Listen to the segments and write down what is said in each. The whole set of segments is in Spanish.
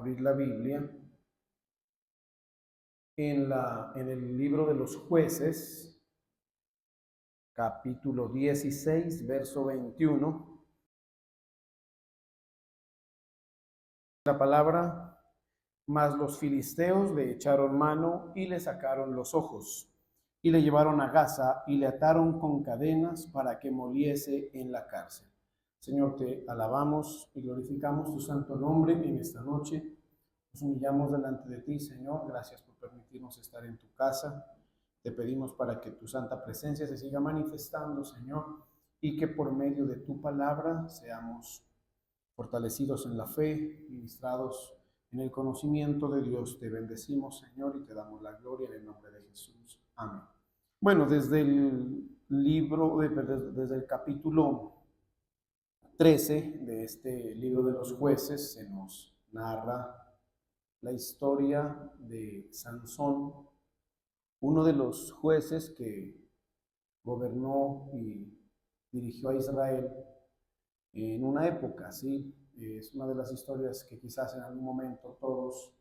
abrir la Biblia en el libro de los Jueces, capítulo 16, verso 21. La palabra: mas los filisteos le echaron mano y le sacaron los ojos, y le llevaron a Gaza y le ataron con cadenas para que moliese en la cárcel. Señor, te alabamos y glorificamos tu santo nombre en esta noche. Nos humillamos delante de ti, Señor. Gracias por permitirnos estar en tu casa. Te pedimos para que tu santa presencia se siga manifestando, Señor, y que por medio de tu palabra seamos fortalecidos en la fe, ministrados en el conocimiento de Dios. Te bendecimos, Señor, y te damos la gloria en el nombre de Jesús. Amén. Bueno, desde el libro, desde el capítulo 13 de este libro de los Jueces, se nos narra la historia de Sansón, uno de los jueces que gobernó y dirigió a Israel en una época, ¿sí? Es una de las historias que quizás en algún momento todos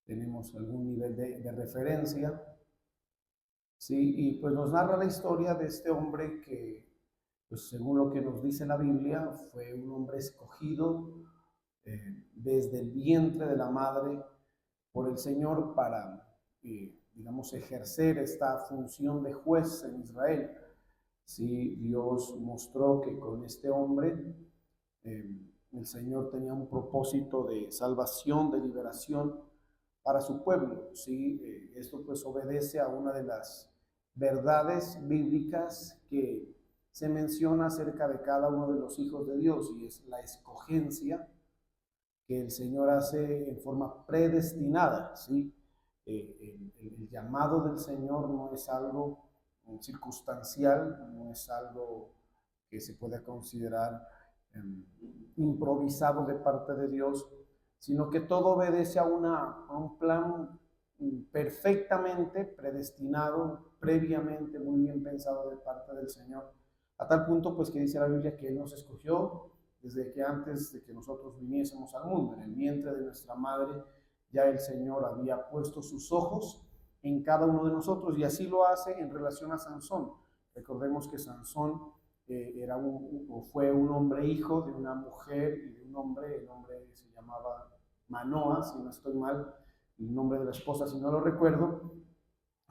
tenemos algún nivel de referencia, ¿sí? Y pues nos narra la historia de este hombre que, pues según lo que nos dice la Biblia, fue un hombre escogido desde el vientre de la madre por el Señor para, digamos, ejercer esta función de juez en Israel. Sí, Dios mostró que con este hombre el Señor tenía un propósito de salvación, de liberación para su pueblo. ¿Sí? Esto pues obedece a una de las verdades bíblicas que se menciona acerca de cada uno de los hijos de Dios, y es la escogencia que el Señor hace en forma predestinada, ¿sí? El llamado del Señor no es algo circunstancial, no es algo que se pueda considerar improvisado de parte de Dios, sino que todo obedece a un plan perfectamente predestinado, previamente muy bien pensado de parte del Señor, a tal punto pues que dice la Biblia que Él nos escogió desde que antes de que nosotros viniésemos al mundo. En el vientre de nuestra madre ya el Señor había puesto sus ojos en cada uno de nosotros, y así lo hace en relación a Sansón. Recordemos que Sansón fue un hombre hijo de una mujer y de un hombre. El hombre se llamaba Manoa, si no estoy mal, el nombre de la esposa si no lo recuerdo,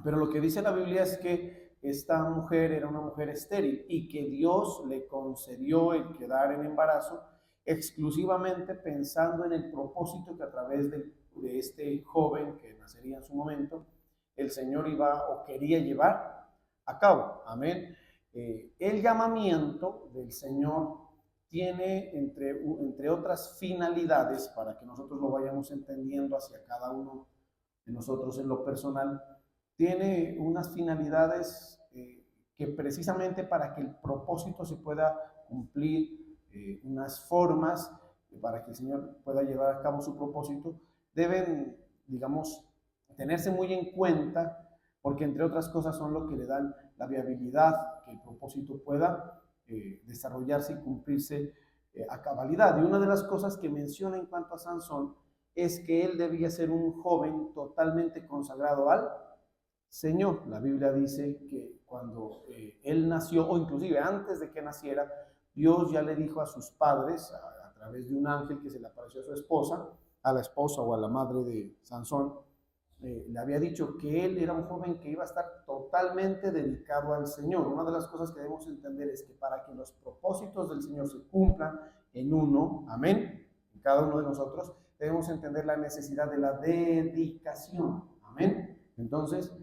pero lo que dice la Biblia es que esta mujer era una mujer estéril y que Dios le concedió el quedar en embarazo exclusivamente pensando en el propósito que a través de este joven que nacería en su momento, el Señor iba o quería llevar a cabo. Amén. El llamamiento del Señor tiene, entre otras finalidades, para que nosotros lo vayamos entendiendo hacia cada uno de nosotros en lo personal, tiene unas finalidades que precisamente para que el propósito se pueda cumplir, unas formas para que el Señor pueda llevar a cabo su propósito, deben, digamos, tenerse muy en cuenta, porque entre otras cosas son lo que le dan la viabilidad que el propósito pueda desarrollarse y cumplirse a cabalidad. Y una de las cosas que menciona en cuanto a Sansón es que él debía ser un joven totalmente consagrado al Señor. La Biblia dice que cuando él nació, o inclusive antes de que naciera, Dios ya le dijo a sus padres, a través de un ángel que se le apareció a su esposa, a la esposa o a la madre de Sansón, le había dicho que él era un joven que iba a estar totalmente dedicado al Señor. Una de las cosas que debemos entender es que para que los propósitos del Señor se cumplan en uno, amén, en cada uno de nosotros, debemos entender la necesidad de la dedicación, amén. Entonces,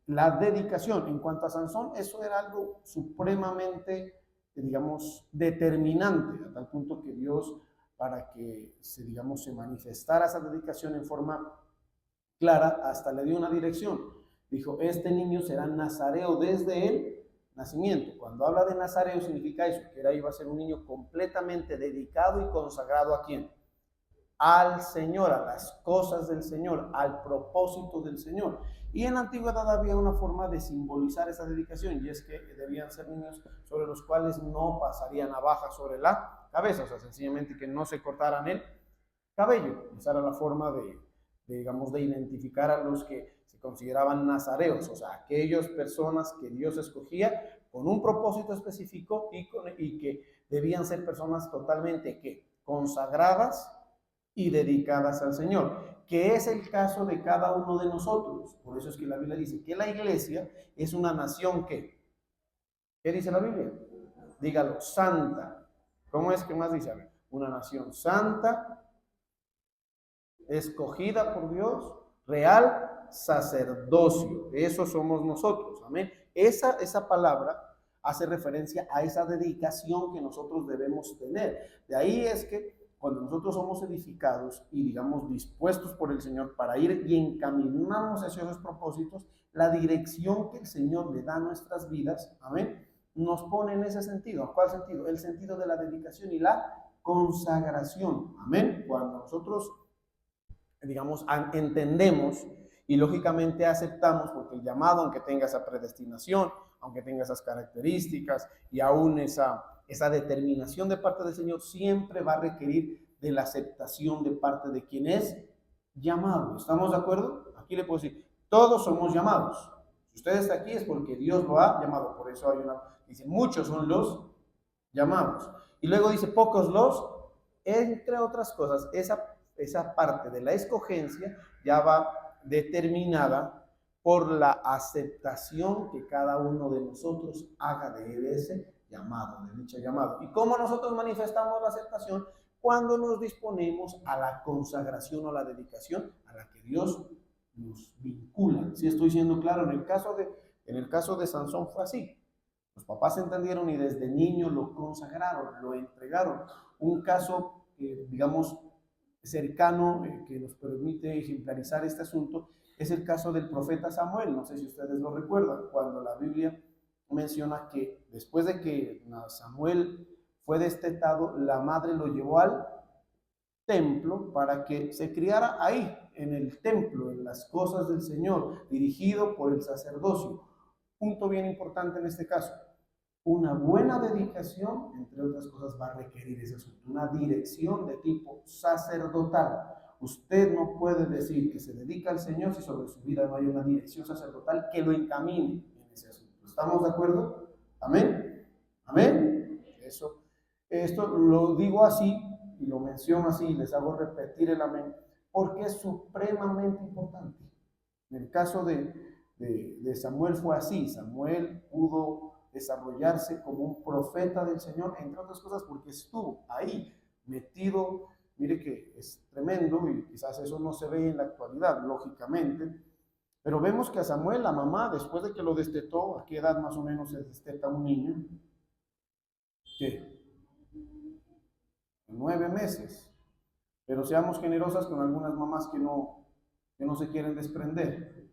la dedicación en cuanto a Sansón, eso era algo supremamente, digamos, determinante, a tal punto que Dios, para que se manifestara esa dedicación en forma clara, hasta le dio una dirección. Dijo: este niño será nazareo desde el nacimiento. Cuando habla de nazareo significa eso, que iba a ser un niño completamente dedicado y consagrado. ¿A quién? Al Señor, a las cosas del Señor, al propósito del Señor. Y en la antigüedad había una forma de simbolizar esa dedicación, y es que debían ser niños sobre los cuales no pasaría navaja sobre la cabeza, o sea, sencillamente que no se cortaran cabello. Esa era la forma digamos, de identificar a los que se consideraban nazareos, o sea, aquellas personas que Dios escogía con un propósito específico y que debían ser personas totalmente consagradas y dedicadas al Señor, que es el caso de cada uno de nosotros. Por eso es que la Biblia dice que la iglesia es una nación que, ¿qué dice la Biblia? Dígalo, santa. ¿Cómo es que más dice? A ver, una nación santa, escogida por Dios, real sacerdocio. Eso somos nosotros, amén. Esa palabra hace referencia a esa dedicación que nosotros debemos tener. De ahí es que cuando nosotros somos edificados y digamos dispuestos por el Señor para ir y encaminarnos hacia esos propósitos, la dirección que el Señor le da a nuestras vidas, amén, nos pone en ese sentido. ¿Cuál sentido? El sentido de la dedicación y la consagración, amén. Cuando nosotros digamos, entendemos y lógicamente aceptamos, porque el llamado, aunque tenga esa predestinación, aunque tenga esas características y aún esa determinación de parte del Señor, siempre va a requerir de la aceptación de parte de quien es llamado. ¿Estamos de acuerdo? Aquí le puedo decir, todos somos llamados. Si usted está aquí es porque Dios lo ha llamado. Por eso hay dice, muchos son los llamados. Y luego dice, pocos los, entre otras cosas, esa parte de la escogencia ya va determinada por la aceptación que cada uno de nosotros haga de ese llamado, de dicho llamado. ¿Y cómo nosotros manifestamos la aceptación? Cuando nos disponemos a la consagración o la dedicación a la que Dios nos vincula. Si estoy siendo claro, en el caso de Sansón fue así. Los papás entendieron y desde niño lo consagraron, lo entregaron. Un caso, digamos, cercano que nos permite ejemplarizar este asunto es el caso del profeta Samuel. No sé si ustedes lo recuerdan, cuando la Biblia menciona que después de que Samuel fue destetado, la madre lo llevó al templo para que se criara ahí, en el templo, en las cosas del Señor, dirigido por el sacerdocio. Punto bien importante en este caso. Una buena dedicación, entre otras cosas, va a requerir ese asunto, una dirección de tipo sacerdotal. Usted no puede decir que se dedica al Señor si sobre su vida no hay una dirección sacerdotal que lo encamine en ese asunto. ¿Estamos de acuerdo? Amén. Amén. Esto lo digo así y lo menciono así y les hago repetir el amén porque es supremamente importante. En el caso de Samuel fue así. Samuel pudo desarrollarse como un profeta del Señor, entre otras cosas porque estuvo ahí metido. Mire que es tremendo y quizás eso no se ve en la actualidad, lógicamente, pero vemos que a Samuel, la mamá, después de que lo destetó, ¿a qué edad más o menos se desteta un niño? ¿Qué? 9 meses. Pero seamos generosas con algunas mamás que no se quieren desprender,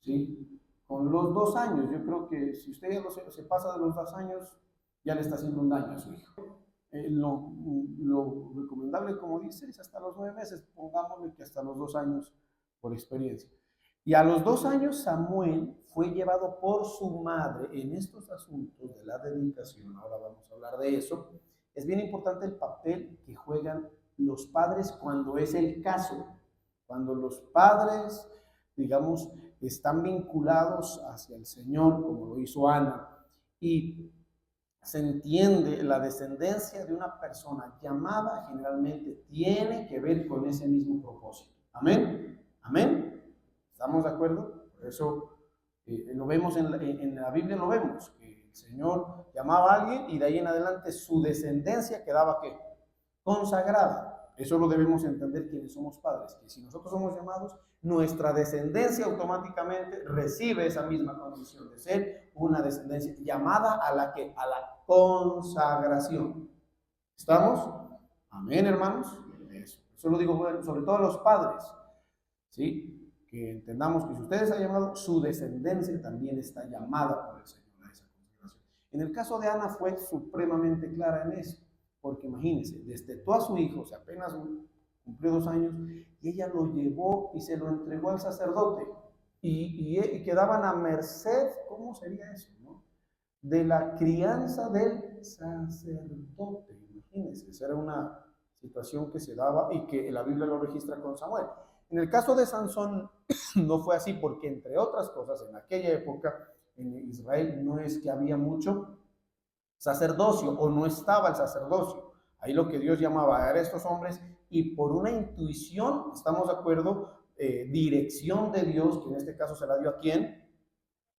¿sí? Con los 2 años, yo creo que si usted ya se pasa de los 2 años, ya le está haciendo un daño a su hijo. Lo recomendable, como dice, es hasta los 9 meses, pongámosle que hasta los 2 años por experiencia. Y a los 2 años Samuel fue llevado por su madre en estos asuntos de la dedicación, ahora vamos a hablar de eso. Es bien importante el papel que juegan los padres cuando es el caso, cuando los padres, digamos, están vinculados hacia el Señor, como lo hizo Ana, y se entiende la descendencia de una persona llamada generalmente tiene que ver con ese mismo propósito. Amén. Amén. ¿Estamos de acuerdo? Por eso lo vemos en la Biblia, lo vemos, que el Señor llamaba a alguien y de ahí en adelante su descendencia quedaba ¿qué? Consagrada. Eso lo debemos entender quienes somos padres, que si nosotros somos llamados, nuestra descendencia automáticamente recibe esa misma condición de ser una descendencia llamada a la consagración. ¿Estamos? Amén, hermanos. Eso lo digo sobre todo a los padres, ¿sí? Que entendamos que si usted está llamado, su descendencia también está llamada por el Señor a esa consagración. En el caso de Ana fue supremamente clara en eso, porque imagínense, destetó a su hijo, o sea, apenas cumplió 2 años, y ella lo llevó y se lo entregó al sacerdote, y quedaban a merced, ¿cómo sería eso, no? De la crianza del sacerdote. Imagínense, esa era una situación que se daba y que la Biblia lo registra con Samuel. En el caso de Sansón no fue así, porque entre otras cosas, en aquella época en Israel no es que había mucho sacerdocio o no estaba el sacerdocio. Ahí lo que Dios llamaba a estos hombres, y por una intuición, estamos de acuerdo, dirección de Dios, que en este caso se la dio a quién,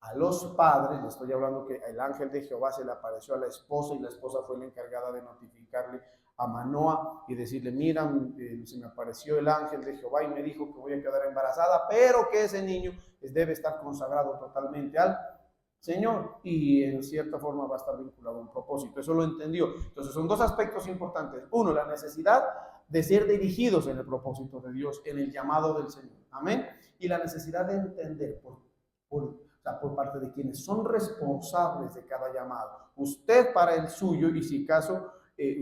a los padres. Le estoy hablando que el ángel de Jehová se le apareció a la esposa y la esposa fue la encargada de notificarle a Manoa y decirle: mira, se me apareció el ángel de Jehová y me dijo que voy a quedar embarazada, pero que ese niño debe estar consagrado totalmente al Señor, y en cierta forma va a estar vinculado a un propósito. Eso lo entendió. Entonces son dos aspectos importantes. Uno, la necesidad de ser dirigidos en el propósito de Dios, en el llamado del Señor. Amén. Y la necesidad de entender por parte de quienes son responsables de cada llamado. Usted para el suyo, y si caso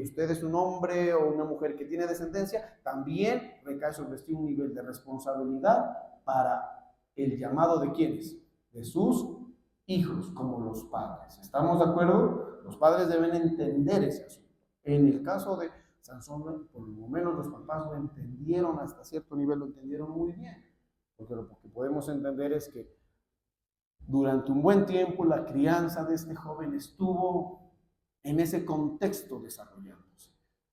usted es un hombre o una mujer que tiene descendencia, también recae sobre usted un nivel de responsabilidad para el llamado de quienes, de sus hijos, como los padres. ¿Estamos de acuerdo? Los padres deben entender ese asunto. En el caso de Sansón, por lo menos los papás lo entendieron hasta cierto nivel, lo entendieron muy bien, porque lo que podemos entender es que durante un buen tiempo la crianza de este joven estuvo en ese contexto desarrollándose.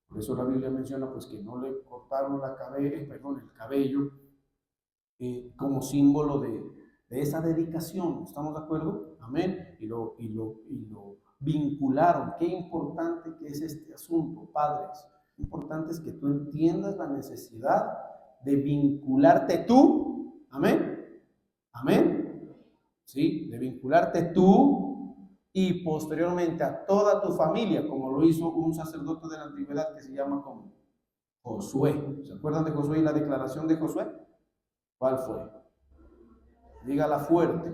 Por eso la Biblia menciona pues que no le cortaron el cabello como símbolo de esa dedicación. ¿Estamos de acuerdo? Amén. Y lo vincularon. Qué importante que es este asunto, padres. Lo importante es que tú entiendas la necesidad de vincularte tú. Amén. Amén. ¿Sí? De vincularte tú y posteriormente a toda tu familia, como lo hizo un sacerdote de la antigüedad que se llama como Josué. ¿Se acuerdan de Josué y la declaración de Josué? ¿Cuál fue? Dígala fuerte.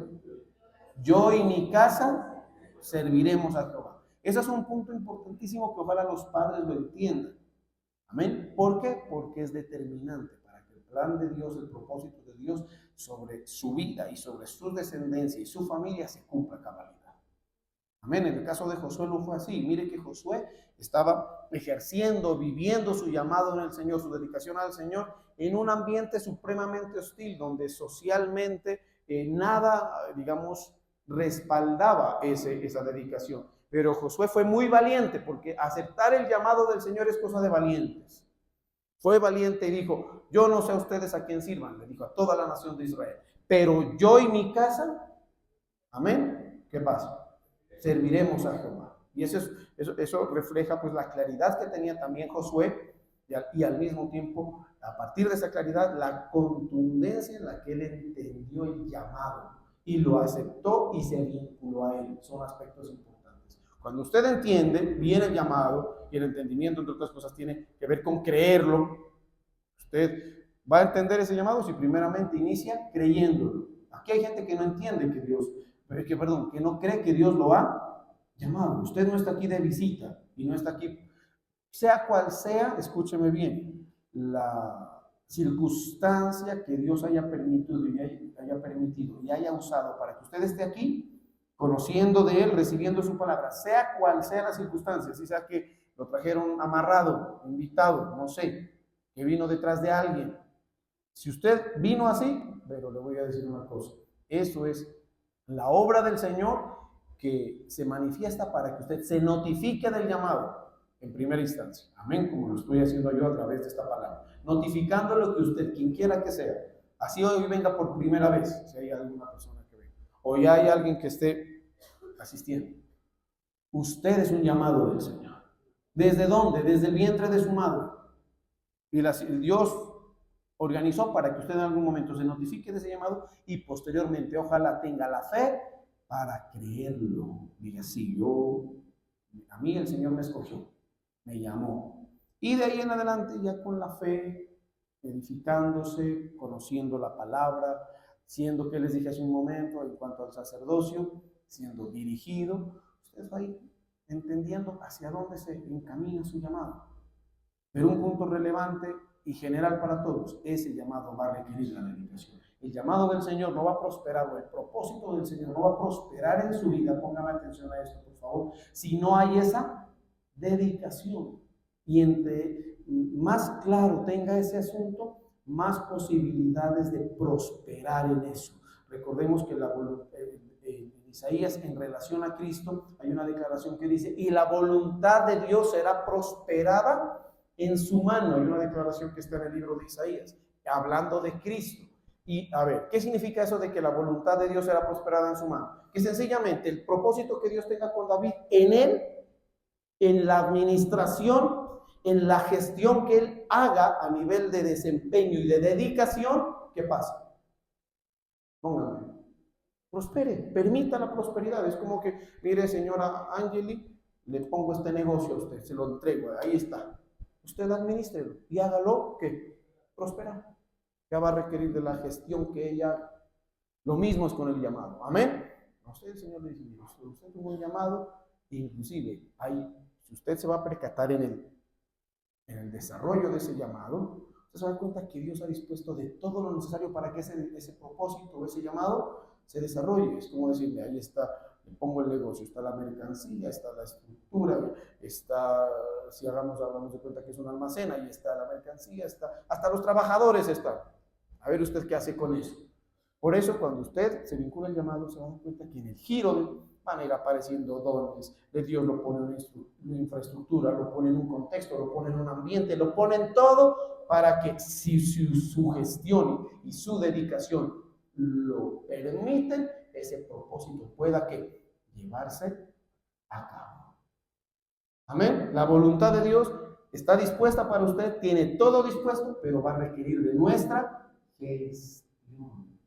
Yo y mi casa serviremos a Jehová. Ese es un punto importantísimo que ojalá los padres lo entiendan. Amén. ¿Por qué? Porque es determinante para que el plan de Dios, el propósito de Dios sobre su vida y sobre su descendencia y su familia se cumpla a cabalidad. Amén. En el caso de Josué no fue así. Mire que Josué estaba ejerciendo, viviendo su llamado en el Señor, su dedicación al Señor, en un ambiente supremamente hostil, donde socialmente nada, digamos, respaldaba esa dedicación. Pero Josué fue muy valiente, porque aceptar el llamado del Señor es cosa de valientes. Fue valiente y dijo: yo no sé a ustedes a quién sirvan, le dijo a toda la nación de Israel, pero yo y mi casa, amén, ¿qué pasa? Serviremos a Jehová. Y eso refleja pues la claridad que tenía también Josué y al mismo tiempo, a partir de esa claridad, la contundencia en la que él entendió el llamado y lo aceptó y se vinculó a él. Son aspectos importantes. Cuando usted entiende bien el llamado, y el entendimiento, entre otras cosas, tiene que ver con creerlo, usted va a entender ese llamado si primeramente inicia creyéndolo. Aquí hay gente que no entiende que no cree que Dios lo ha llamado. Usted no está aquí de visita y no está aquí, sea cual sea, escúcheme bien, la circunstancia que Dios haya permitido y haya usado para que usted esté aquí, conociendo de Él, recibiendo su palabra, sea cual sea la circunstancia, si sea que lo trajeron amarrado, invitado, no sé, que vino detrás de alguien. Si usted vino así, pero le voy a decir una cosa, eso es la obra del Señor que se manifiesta para que usted se notifique del llamado en primera instancia. Amén, como lo estoy haciendo yo a través de esta palabra. Notificando lo que usted, quien quiera que sea, así hoy venga por primera vez, si hay alguna persona que venga, o ya hay alguien que esté asistiendo. Usted es un llamado del Señor. ¿Desde dónde? Desde el vientre de su madre. Y Dios organizó para que usted en algún momento se notifique de ese llamado y posteriormente ojalá tenga la fe para creerlo. Diga: sí, a mí el Señor me escogió, me llamó. Y de ahí en adelante ya con la fe, edificándose, conociendo la palabra, siendo que les dije hace un momento en cuanto al sacerdocio, siendo dirigido, usted va a ir entendiendo hacia dónde se encamina su llamado. Pero un punto relevante y general para todos, ese llamado va a requerir la dedicación. El llamado del Señor no va a prosperar, o el propósito del Señor no va a prosperar en su vida, póngame atención a esto por favor, si no hay esa dedicación. Y entre más claro tenga ese asunto, más posibilidades de prosperar en eso. Recordemos que en Isaías, en relación a Cristo, hay una declaración que dice, y la voluntad de Dios será prosperada en su mano. Hay una declaración que está en el libro de Isaías, hablando de Cristo. Y a ver, ¿qué significa eso de que la voluntad de Dios será prosperada en su mano? Que sencillamente el propósito que Dios tenga con David, en él, en la administración, en la gestión que él haga a nivel de desempeño y de dedicación, ¿qué pasa? Póngame, prospere, permita la prosperidad. Es como que, mire, señora Angeli, le pongo este negocio a usted, se lo entrego, ahí está. Usted administrelo y hágalo que prospera. Ya va a requerir de la gestión que ella haga. Lo mismo es con el llamado. Amén. A usted el Señor le dice, usted tuvo un llamado, inclusive ahí, si usted se va a percatar en el desarrollo de ese llamado, usted se da cuenta que Dios ha dispuesto de todo lo necesario para que ese propósito, ese llamado, se desarrolle. Es como decirle, ahí está, le pongo el negocio, está la mercancía, está la estructura, está, si hablamos de cuenta que es un almacén, ahí está la mercancía, está, hasta los trabajadores están. A ver usted qué hace con eso. Por eso, cuando usted se vincula al llamado, se va a dar cuenta que en el giro van a ir apareciendo dones, de Dios lo pone en una infraestructura, lo pone en un contexto, lo pone en un ambiente, lo pone en todo para que si su gestión y su dedicación lo permiten, ese propósito pueda que llevarse a cabo. Amén. La voluntad de Dios está dispuesta para usted, tiene todo dispuesto, pero va a requerir de nuestra gestión.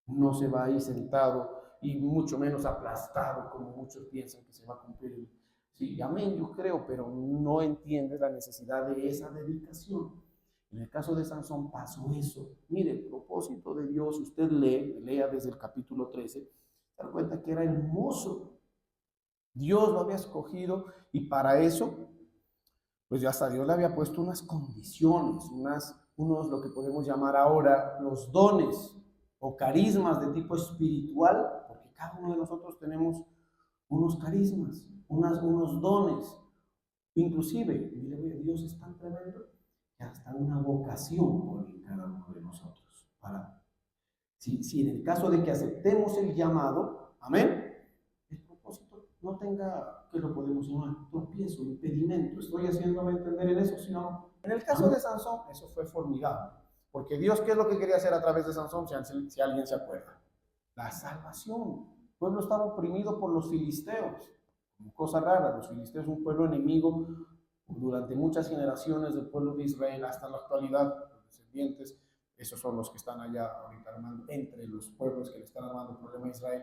No se va a ir sentado y mucho menos aplastado como muchos piensan que se va a cumplir. Sí, amén, yo creo, pero no entiende la necesidad de esa dedicación. En el caso de Sansón pasó eso. Mire, el propósito de Dios, usted lea desde el capítulo 13, se da cuenta que era hermoso. Dios lo había escogido y para eso, pues ya hasta Dios le había puesto unas condiciones, unos lo que podemos llamar ahora los dones o carismas de tipo espiritual, porque cada uno de nosotros tenemos unos carismas, unos dones. Inclusive, mire, Dios es tan tremendo que hasta una vocación pone en cada uno de nosotros. Si en el caso de que aceptemos el llamado, amén, el propósito no tenga, que lo podemos llamar, tropiezo, impedimento. ¿Estoy haciéndome entender en eso? ¿Sí o no? En el caso de Sansón, eso fue formidable. Porque Dios, ¿qué es lo que quería hacer a través de Sansón? Si alguien se acuerda. La salvación. El pueblo estaba oprimido por los filisteos. Cosa rara, los filisteos son un pueblo enemigo durante muchas generaciones del pueblo de Israel hasta la actualidad. Los descendientes, esos son los que están allá ahorita armando, entre los pueblos que le están armando el problema a Israel.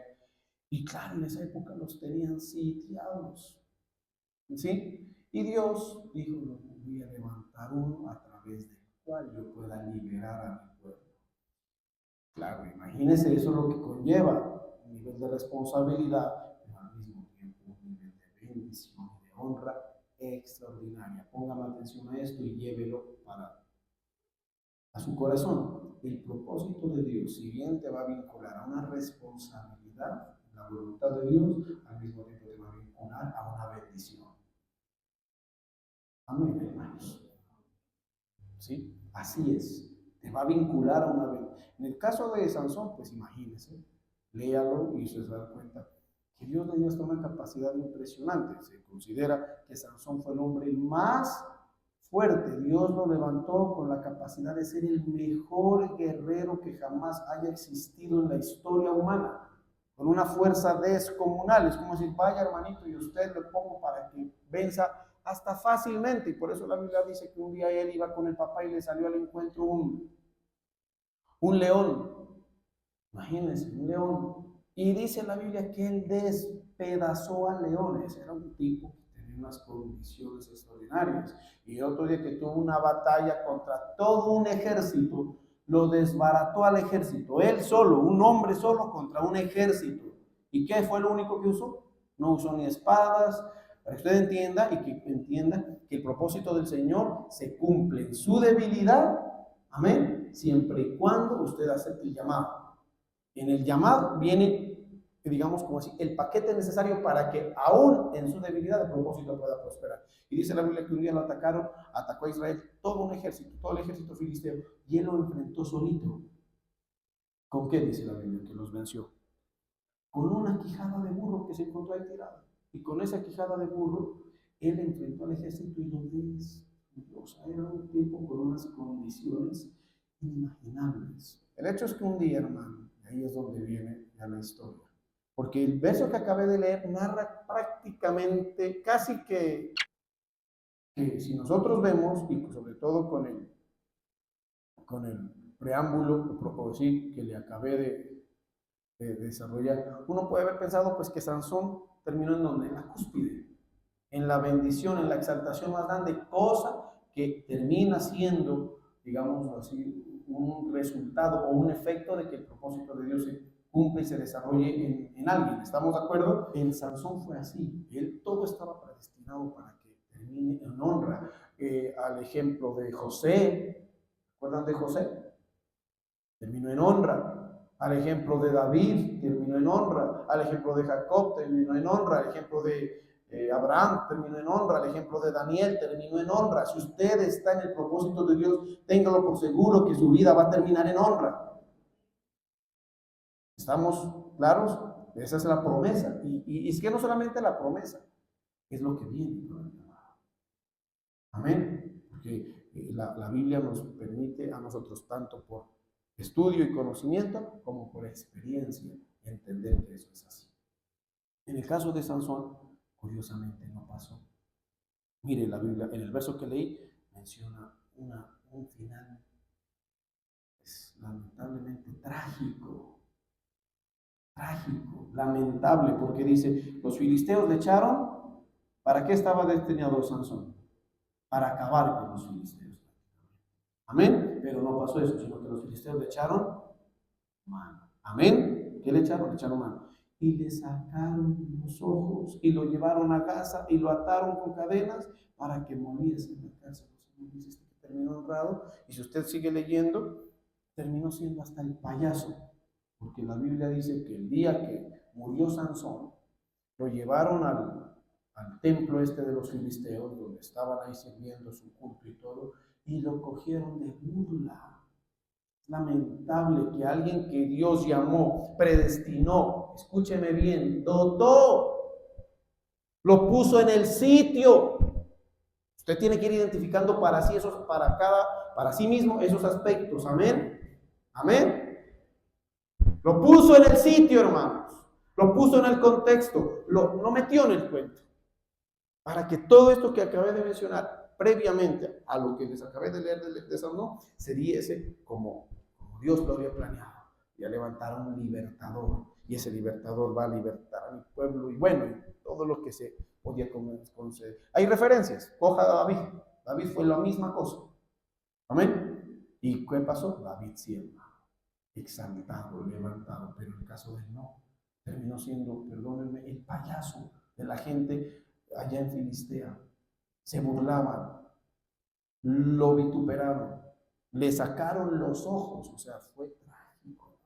Y claro, en esa época los tenían sitiados. ¿Sí? Y Dios dijo, voy a levantar uno a través del cual yo pueda liberar a mi pueblo. Claro, imagínense eso lo que conlleva un nivel de responsabilidad, pero al mismo tiempo un nivel de bendición y de honra extraordinaria. Póngame atención a esto y llévelo a su corazón. El propósito de Dios, si bien te va a vincular a una responsabilidad, la voluntad de Dios, al mismo tiempo te va a vincular a una bendición. Amén, hermanos. ¿Sí? Así es. Te va a vincular a una bendición. En el caso de Sansón, pues imagínense, léalo y se da cuenta que Dios le dio hasta una capacidad impresionante. Se considera que Sansón fue el hombre más fuerte. Dios lo levantó con la capacidad de ser el mejor guerrero que jamás haya existido en la historia humana, con una fuerza descomunal. Es como decir, vaya hermanito, y usted le pongo para que venza hasta fácilmente. Y por eso la Biblia dice que un día él iba con el papá y le salió al encuentro un león. Imagínense, un león. Y dice la Biblia que él despedazó a leones. Era un tipo que tenía unas condiciones extraordinarias. Y otro día que tuvo una batalla contra todo un ejército, lo desbarató al ejército. Él solo, un hombre solo contra un ejército. ¿Y qué fue lo único que usó? No usó ni espadas. Para que usted entienda y que entienda que el propósito del Señor se cumple en su debilidad. Amén. Siempre y cuando usted acepte el llamado. En el llamado viene digamos como así, el paquete necesario para que aún en su debilidad el propósito pueda prosperar. Y dice la Biblia que un día lo atacaron, atacó a Israel todo un ejército, todo el ejército filisteo, y él lo enfrentó solito. ¿Con qué dice la Biblia que los venció? Con una quijada de burro que se encontró ahí tirada. Y con esa quijada de burro, él enfrentó al ejército y lo destruyó. O sea, era un tipo con unas condiciones inimaginables. El hecho es que un día, hermano, ahí es donde viene ya la historia. Porque el verso que acabé de leer narra prácticamente, casi que si nosotros vemos, y sobre todo con el preámbulo, o sí, que le acabé de desarrollar, uno puede haber pensado pues que Sansón terminó en donde, en la cúspide, en la bendición, en la exaltación más grande, cosa que termina siendo, digamos así, un resultado o un efecto de que el propósito de Dios se cumple y se desarrolle en alguien. ¿Estamos de acuerdo? En Sansón fue así, él todo estaba predestinado para que termine en honra. Al ejemplo de José, ¿recuerdan de José? Terminó en honra. Al ejemplo de David, terminó en honra. Al ejemplo de Jacob, terminó en honra. Al ejemplo de Abraham, terminó en honra. Al ejemplo de Daniel, terminó en honra. Si usted está en el propósito de Dios, téngalo por seguro que su vida va a terminar en honra. ¿Estamos claros? Esa es la promesa. Y es que no solamente la promesa, es lo que viene. Amén. Porque la Biblia nos permite a nosotros, tanto por estudio y conocimiento, como por experiencia, entender que eso es así. En el caso de Sansón, curiosamente no pasó. Mire, la Biblia, en el verso que leí, menciona un final, es lamentablemente trágico, lamentable, porque dice, los filisteos le echaron, ¿para qué estaba destinado Sansón? Para acabar con los filisteos. Amén, pero no pasó eso, sino que los filisteos le echaron mano. Amén, ¿qué le echaron? Le echaron mano. Y le sacaron los ojos y lo llevaron a casa y lo ataron con cadenas para que muriese en la cárcel. Dice que terminó honrado, y si usted sigue leyendo, terminó siendo hasta el payaso, porque la Biblia dice que el día que murió Sansón, lo llevaron al templo este de los filisteos, donde estaban ahí sirviendo su culto y todo, y lo cogieron de burla. Es lamentable que alguien que Dios llamó, predestinó, escúcheme bien, dotó, lo puso en el sitio. Usted tiene que ir identificando para sí para sí mismo esos aspectos. Amén. Amén. Lo puso en el sitio, hermanos. Lo puso en el contexto. Lo metió en el cuento. Para que todo esto que acabé de mencionar previamente a lo que les acabé de leer de Sansón se diese como Dios lo había planeado. Y a levantar un libertador. Y ese libertador va a libertar a mi pueblo. Y bueno, y todo lo que se podía conceder. Hay referencias. Coja a David. David fue la misma cosa. Amén. ¿Y qué pasó? David siempre exaltado, levantado. Pero en el caso de él no. Terminó siendo, perdónenme, el payaso de la gente allá en Filistea. Se burlaban, lo vituperaron, le sacaron los ojos, o sea, fue trágico.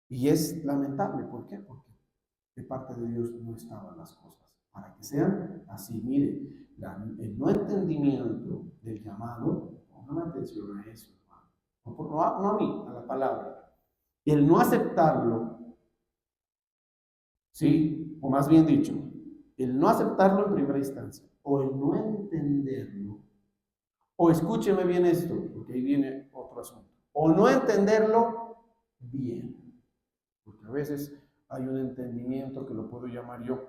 Y es lamentable, ¿por qué? Porque de parte de Dios no estaban las cosas para que sean así. Mire, el no entendimiento del llamado, póngame atención a eso, no a mí, a la palabra. El no aceptarlo, ¿sí? O más bien dicho, el no aceptarlo en primera instancia, o el no entenderlo, o escúcheme bien esto, porque ahí viene otro asunto, o no entenderlo bien, porque a veces hay un entendimiento que lo puedo llamar yo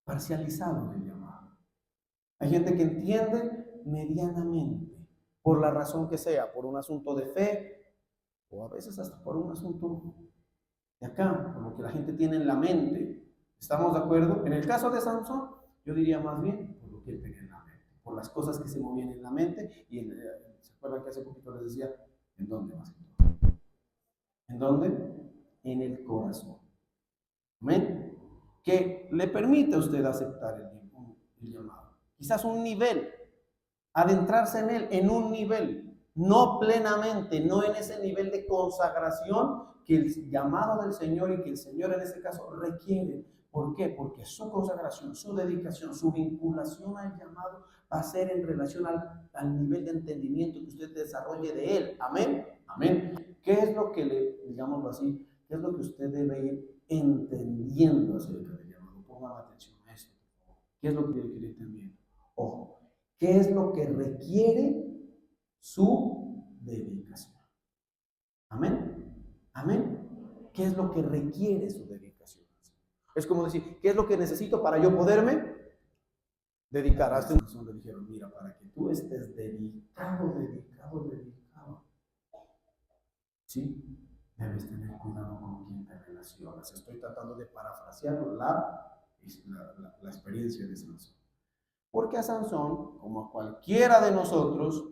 parcializado del llamado. Hay gente que entiende medianamente, por la razón que sea, por un asunto de fe, o a veces hasta por un asunto de acá, por lo que la gente tiene en la mente. ¿Estamos de acuerdo? En el caso de Sansón, yo diría más bien por lo que él tenía en la mente, por las cosas que se movían en la mente. Y ¿se acuerdan que hace poquito les decía? ¿En dónde más? ¿En dónde? En el corazón. ¿Amén? Que le permite a usted aceptar el llamado. Quizás un nivel, adentrarse en él, en un nivel. no plenamente, no en ese nivel de consagración que el llamado del Señor y que el Señor en este caso requiere. ¿Por qué? Porque su consagración, su dedicación, su vinculación al llamado va a ser en relación al nivel de entendimiento que usted desarrolle de él. Amén. Amén. ¿Qué es lo que digámoslo así, qué es lo que usted debe ir entendiendo acerca del llamado? Pongan atención a esto. ¿Qué es lo que debe ir entendiendo? Ojo, ¿qué es lo que requiere su dedicación? Amén. Amén. ¿Qué es lo que requiere su dedicación? Es como decir, ¿qué es lo que necesito para yo poderme dedicar? Hasta una persona le dijeron, mira, para que tú estés dedicado, ¿sí? Debes tener cuidado con quién te relacionas. Estoy tratando de parafrasear la experiencia de Sansón. Porque a Sansón, como a cualquiera de nosotros,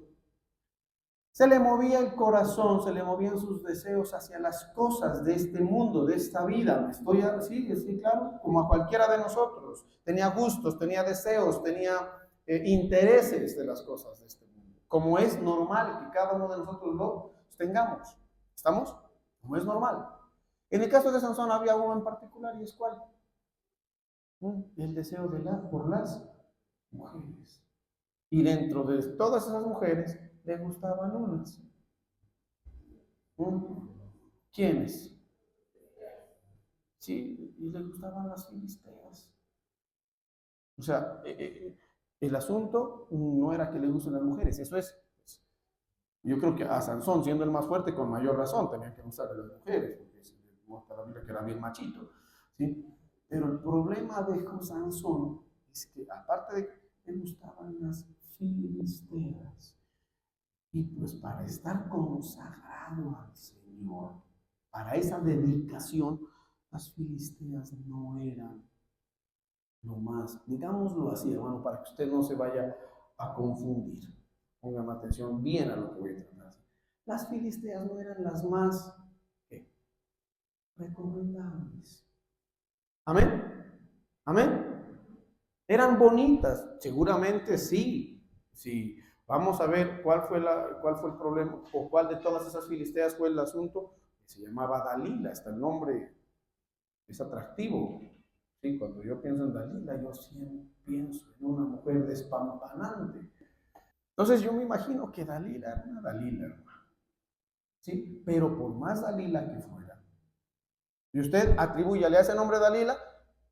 se le movía el corazón, se le movían sus deseos hacia las cosas de este mundo, de esta vida. ¿Estoy así? ¿Sí, claro? Como a cualquiera de nosotros. Tenía gustos, tenía deseos, tenía intereses de las cosas de este mundo. Como es normal que cada uno de nosotros lo tengamos. ¿Estamos? Como es normal. En el caso de Sansón había uno en particular, ¿y es cuál? El deseo por las mujeres. Y dentro de todas esas mujeres le gustaban unas. ¿Quiénes? Sí, y le gustaban las filisteas. O sea, el asunto no era que le gusten las mujeres, eso es. Yo creo que a Sansón, siendo el más fuerte, con mayor razón, tenía que gustarle las mujeres, porque se muestra la Biblia que era bien machito, ¿sí? Pero el problema de Sansón es que, aparte de que le gustaban las filisteas, y pues para estar consagrado al Señor, para esa dedicación, las filisteas no eran lo más, digámoslo así, hermano, para que usted no se vaya a confundir. Pongan atención bien a lo que voy a tratar. Las filisteas no eran las más recomendables. Amén. Amén. Eran bonitas, seguramente sí. Sí. Vamos a ver cuál fue el problema, o cuál de todas esas filisteas fue el asunto. Se llamaba Dalila, hasta el nombre es atractivo. Sí, cuando yo pienso en Dalila, yo siempre pienso en una mujer despampanante. Entonces yo me imagino que Dalila era una Dalila, hermano. Sí, pero por más Dalila que fuera, y usted atribúyale a ese nombre Dalila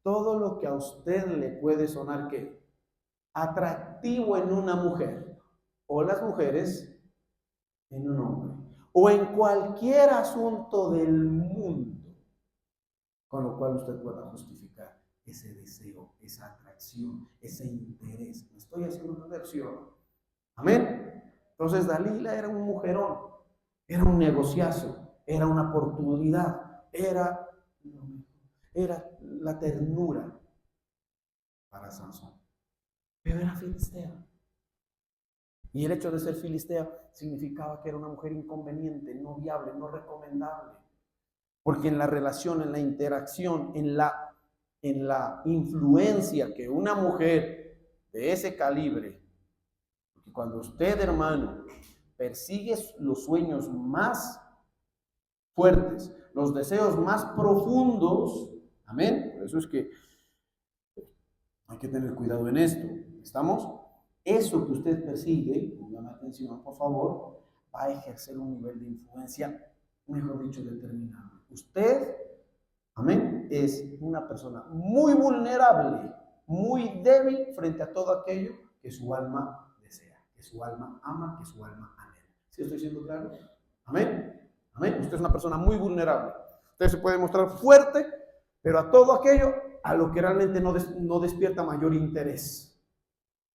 todo lo que a usted le puede sonar que atractivo en una mujer, o las mujeres en un hombre, o en cualquier asunto del mundo, con lo cual usted pueda justificar ese deseo, esa atracción, ese interés. ¿Me estoy haciendo entender, sí o no? Amén. Entonces Dalila era un mujerón, era un negociazo, era una oportunidad, era la ternura para Sansón. Pero era filistea. Y el hecho de ser filistea significaba que era una mujer inconveniente, no viable, no recomendable. Porque en la relación, en la interacción, en la influencia que una mujer de ese calibre, porque cuando usted, hermano, persigue los sueños más fuertes, los deseos más profundos, amén, por eso es que hay que tener cuidado en esto, ¿estamos? Eso que usted persigue, pongan atención por favor, va a ejercer un nivel de influencia, mejor dicho, determinado. Usted, amén, es una persona muy vulnerable, muy débil frente a todo aquello que su alma desea, que su alma ama, que su alma anhela. ¿Sí estoy siendo claro? Amén. Amén. Usted es una persona muy vulnerable. Usted se puede mostrar fuerte, pero a todo aquello a lo que realmente no despierta mayor interés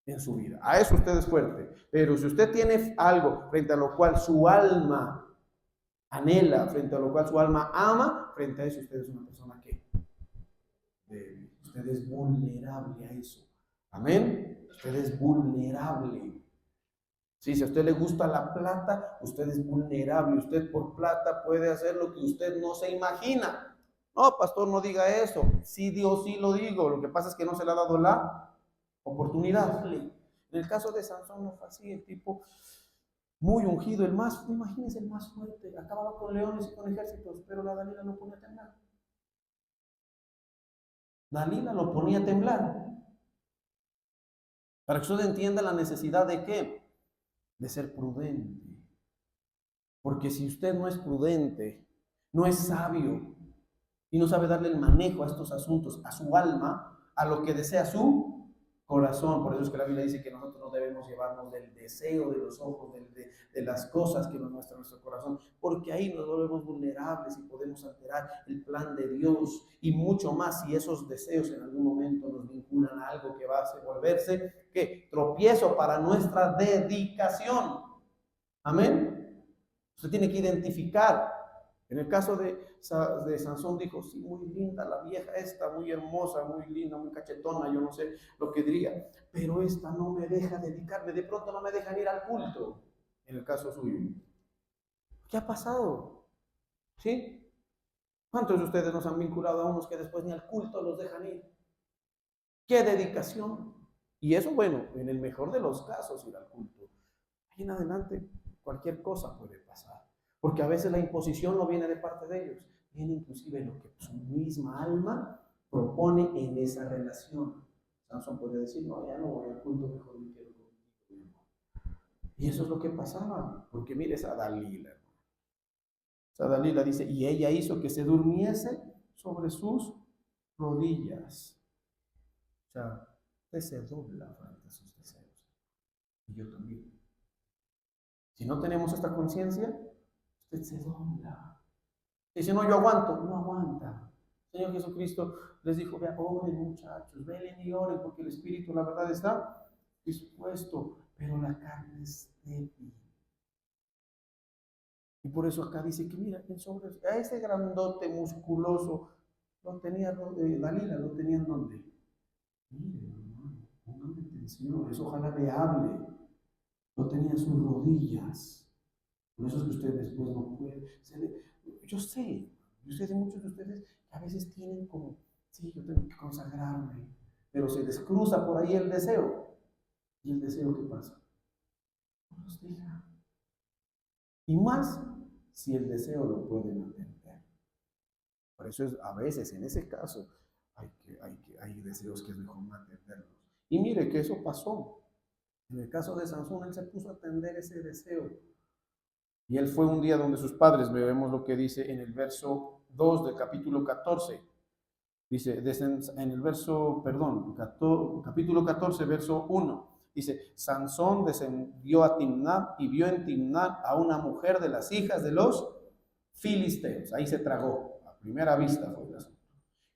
en su vida. A eso usted es fuerte. Pero si usted tiene algo frente a lo cual su alma anhela, frente a lo cual su alma ama, frente a eso usted es una persona que usted es vulnerable a eso. Amén. Usted es vulnerable. Sí, si a usted le gusta la plata, usted es vulnerable. Usted por plata puede hacer lo que usted no se imagina. No, pastor, no diga eso. Sí, Dios, sí lo digo. Lo que pasa es que no se le ha dado la oportunidad. En el caso de Sansón no fue así. El tipo muy ungido, el más, imagínense, el más fuerte, acababa con leones y con ejércitos, pero la Dalila lo ponía a temblar. Dalila lo ponía a temblar. Para que usted entienda la necesidad de qué, de ser prudente. Porque si usted no es prudente, no es sabio y no sabe darle el manejo a estos asuntos, a su alma, a lo que desea su corazón. Por eso es que la Biblia dice que nosotros no debemos llevarnos del deseo de los ojos, de las cosas que nos muestra nuestro corazón, porque ahí nos volvemos vulnerables y podemos alterar el plan de Dios, y mucho más si esos deseos en algún momento nos vinculan a algo que va a volverse, ¿qué? Tropiezo para nuestra dedicación. Amén. Usted tiene que identificar. En el caso de Sansón dijo, sí, muy linda la vieja esta, muy hermosa, muy linda, muy cachetona, yo no sé lo que diría, pero esta no me deja dedicarme, de pronto no me dejan ir al culto, en el caso suyo. ¿Qué ha pasado? ¿Sí? ¿Cuántos de ustedes nos han vinculado a unos que después ni al culto los dejan ir? ¡Qué dedicación! Y eso, bueno, en el mejor de los casos, ir al culto. Ahí en adelante, cualquier cosa puede pasar. Porque a veces la imposición no viene de parte de ellos, viene inclusive lo que su misma alma propone en esa relación. Sansón podría decir, no, ya no voy al culto, mejor me quedo contigo. Y eso es lo que pasaba, porque mire esa Dalila. Esa Dalila dice, y ella hizo que se durmiese sobre sus rodillas. O sea, usted se dobla frente a sus deseos. Y yo también. Si no tenemos esta conciencia, usted se dobla. Dice, no, yo aguanto. No aguanta. Señor Jesucristo les dijo, vea, oren muchachos, velen y oren, porque el Espíritu, la verdad, está dispuesto, pero la carne es débil. Y por eso acá dice que, mira, a ese grandote musculoso, lo tenía Dalila, lo tenía en donde. Mire, hermano, póngame atención, eso ojalá le hable. Lo tenía en sus rodillas. Por eso es que usted después no puede. Yo sé de muchos de ustedes que a veces tienen como, sí, yo tengo que consagrarme, pero se les cruza por ahí el deseo. ¿Y el deseo qué pasa? No los deja. Y más si el deseo lo pueden atender. Por eso es, a veces, en ese caso, hay deseos que es mejor no atenderlos. Y mire que eso pasó. En el caso de Sansón, él se puso a atender ese deseo. Y él fue un día donde sus padres, vemos lo que dice en el verso 2 del capítulo 14. Dice, en el verso, perdón, capítulo 14, verso 1. Dice, Sansón descendió a Timnat y vio en Timnat a una mujer de las hijas de los filisteos. Ahí se tragó, a primera vista fue el asunto.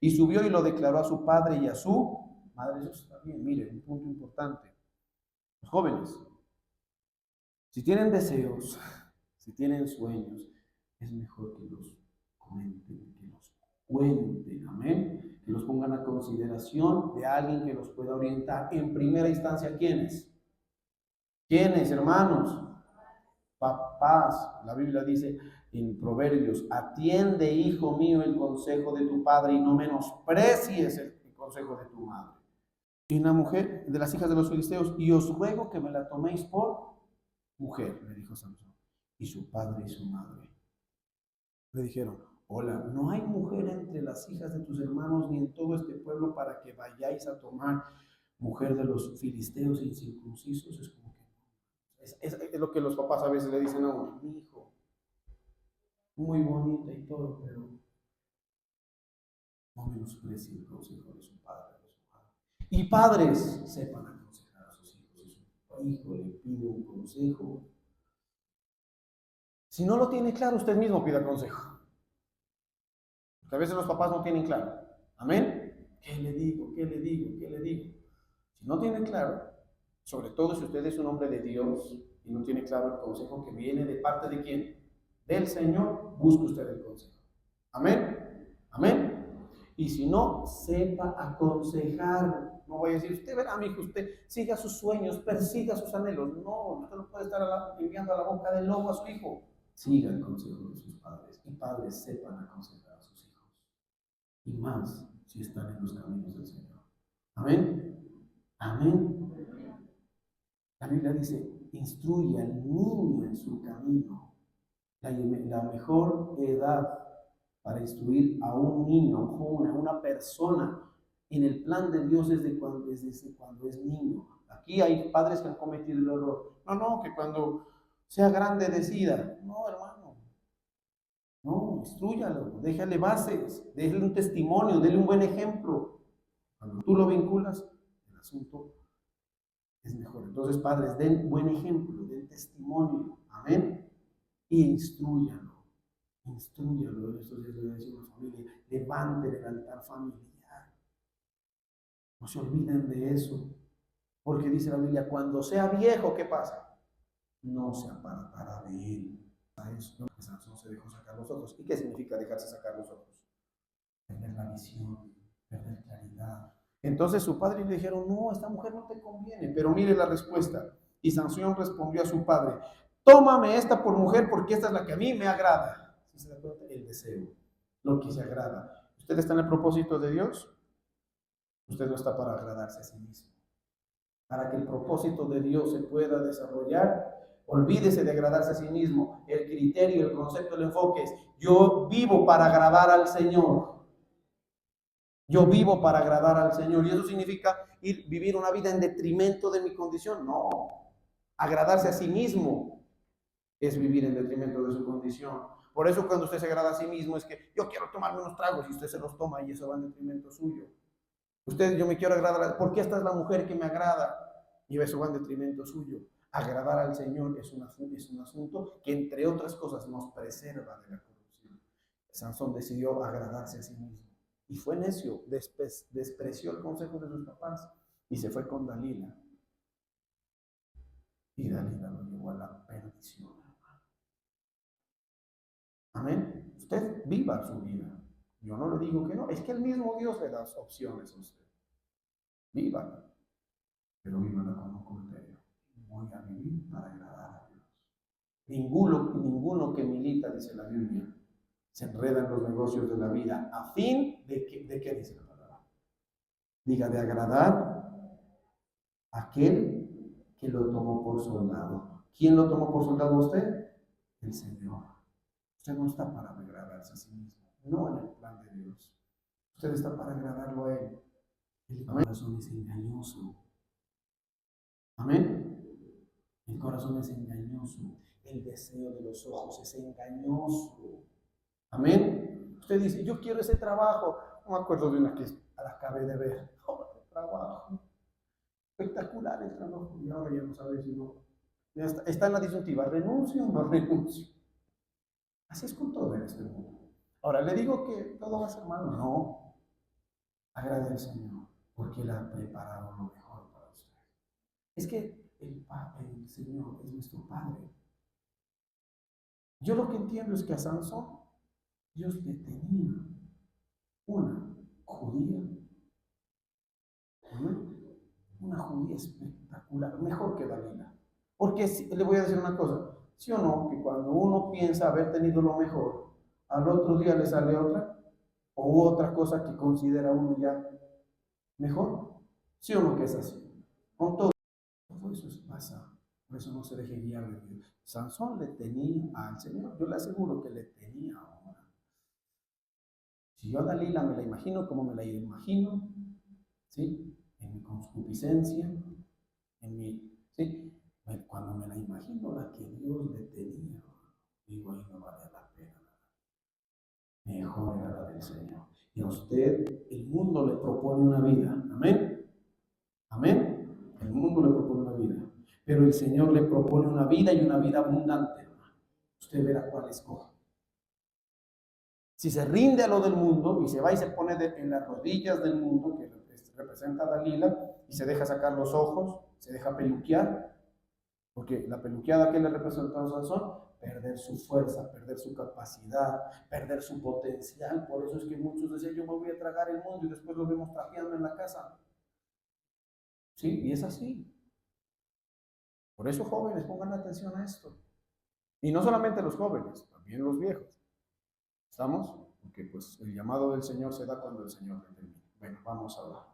Y subió y lo declaró a su padre y a su madre. Eso está bien, mire, un punto importante. Los jóvenes, si tienen deseos, si tienen sueños, es mejor que los comenten, que los cuenten, amén, que los pongan a consideración de alguien que los pueda orientar. En primera instancia, ¿quiénes? ¿Quiénes, hermanos? Papás. La Biblia dice en Proverbios, atiende, hijo mío, el consejo de tu padre y no menosprecies el consejo de tu madre. Y una mujer de las hijas de los filisteos, y os ruego que me la toméis por mujer, le dijo Sansón. Y su padre y su madre le dijeron, hola, no hay mujer entre las hijas de tus hermanos ni en todo este pueblo para que vayáis a tomar mujer de los filisteos incircuncisos. Es como que es lo que los papás a veces le dicen a uno, mi hijo, muy bonita y todo, pero no menosprecie el consejo de su padre o de su madre. Y padres, sepan aconsejar a sus hijos. Si su hijo le pide un consejo, si no lo tiene claro, usted mismo pida consejo. Porque a veces los papás no tienen claro. Amén. ¿Qué le digo? ¿Qué le digo? ¿Qué le digo? Si no tiene claro, sobre todo si usted es un hombre de Dios y no tiene claro el consejo que viene de parte de quién, del Señor, busque usted el consejo. Amén. Amén. Y si no, sepa aconsejar. No voy a decir, usted verá, mi hijo, usted siga sus sueños, persiga sus anhelos. No, usted no puede estar enviando a la boca del lobo a su hijo. Siga el consejo de sus padres y padres sepan aconsejar a sus hijos. Y más si están en los caminos del Señor. Amén. Amén. La Biblia dice, instruye al niño en su camino. La mejor edad para instruir a un niño, a un joven, a una persona en el plan de Dios es desde cuando es niño. Aquí hay padres que han cometido el error. No, que cuando sea grande decida. No, hermano. No, instrúyalo, déjale bases, déjale un testimonio, déle un buen ejemplo. Cuando tú lo vinculas, el asunto es mejor. Entonces, padres, den buen ejemplo, den testimonio. Amén. Y instrúyalo. Instrúyalo. En estos días le voy a decir a una familia, levanten el altar familiar. No se olviden de eso. Porque dice la Biblia, cuando sea viejo, ¿qué pasa? No se apartará de él. A eso, ¿no? Sansón se dejó sacar los ojos. ¿Y qué significa dejarse sacar los ojos? Perder la visión, perder claridad. Entonces su padre le dijeron, no, esta mujer no te conviene. Pero mire la respuesta. Y Sansón respondió a su padre, tómame esta por mujer porque esta es la que a mí me agrada. ¿Sí se da cuenta? El deseo, lo que se agrada. ¿Usted está en el propósito de Dios? Usted no está para agradarse a sí mismo. Para que el propósito de Dios se pueda desarrollar, olvídese de agradarse a sí mismo. El criterio, el concepto, el enfoque es, yo vivo para agradar al Señor. Yo vivo para agradar al Señor. Y eso significa vivir una vida en detrimento de mi condición. No. Agradarse a sí mismo es vivir en detrimento de su condición. Por eso cuando usted se agrada a sí mismo es que yo quiero tomarme unos tragos y usted se los toma y eso va en detrimento suyo. Yo me quiero agradar, porque esta es la mujer que me agrada y eso va en detrimento suyo. Agradar al Señor es un asunto que, entre otras cosas, nos preserva de la corrupción. Sansón decidió agradarse a sí mismo y fue necio, despreció el consejo de sus papás y se fue con Dalila. Y Dalila lo llevó a la perdición. Amén. Usted viva su vida. Yo no le digo que no, es que el mismo Dios le da opciones a usted. Vívala, pero vívala con un criterio. Voy a vivir para agradar a Dios. Ninguno que milita, dice la Biblia, se enreda en los negocios de la vida a fin de qué dice la palabra. Diga, de agradar a aquel que lo tomó por soldado. ¿Quién lo tomó por soldado a usted? El Señor. Usted no está para agradarse a sí mismo, no en el plan de Dios. Usted está para agradarlo a Él. El corazón es engañoso. Amén. El corazón es engañoso. El deseo de los ojos es engañoso. Amén. Usted dice, yo quiero ese trabajo. No me acuerdo de una que la acabé de ver. Oh, qué trabajo. Espectacular el trabajo. Y ahora ya no sabe si no. Ya está en la disyuntiva. ¿Renuncio o no renuncio? Así es con todo en este mundo. Ahora, ¿le digo que todo va a ser malo? No. Agrade al Señor, porque Él ha preparado lo mejor para usted. Es que el Señor es nuestro Padre. Yo lo que entiendo es que a Sansón Dios le tenía una judía, una judía espectacular, mejor que Dalila. Porque le voy a decir una cosa, ¿sí o no? Que cuando uno piensa haber tenido lo mejor, al otro día le sale otra, o otra cosa que considera uno ya mejor. ¿Sí o no que es así? Con todo eso pasa. Por eso no se deje guiar de Dios. Sansón le tenía al Señor. Yo le aseguro que le tenía ahora. Si yo a Dalila me la imagino como me la imagino, ¿sí? En mi concupiscencia, ¿sí? Cuando me la imagino la que Dios le tenía, digo, ahí no vale la pena. Mejor era la del Señor. Y a usted, el mundo le propone una vida. Amén. Amén. El mundo le propone una vida. Pero el Señor le propone una vida y una vida abundante. Usted verá cuál escoge. Si se rinde a lo del mundo y se va y se pone en las rodillas del mundo, que representa a Dalila, y se deja sacar los ojos, se deja peluquear, porque la peluqueada que le representa a Sansón, perder su fuerza, perder su capacidad, perder su potencial. Por eso es que muchos decían, yo me voy a tragar el mundo y después lo vemos trajeando en la casa. Sí, y es así. Por eso, jóvenes, pongan atención a esto. Y no solamente los jóvenes, también los viejos. ¿Estamos? Porque pues el llamado del Señor se da cuando el Señor determina. Bueno, vamos a hablar.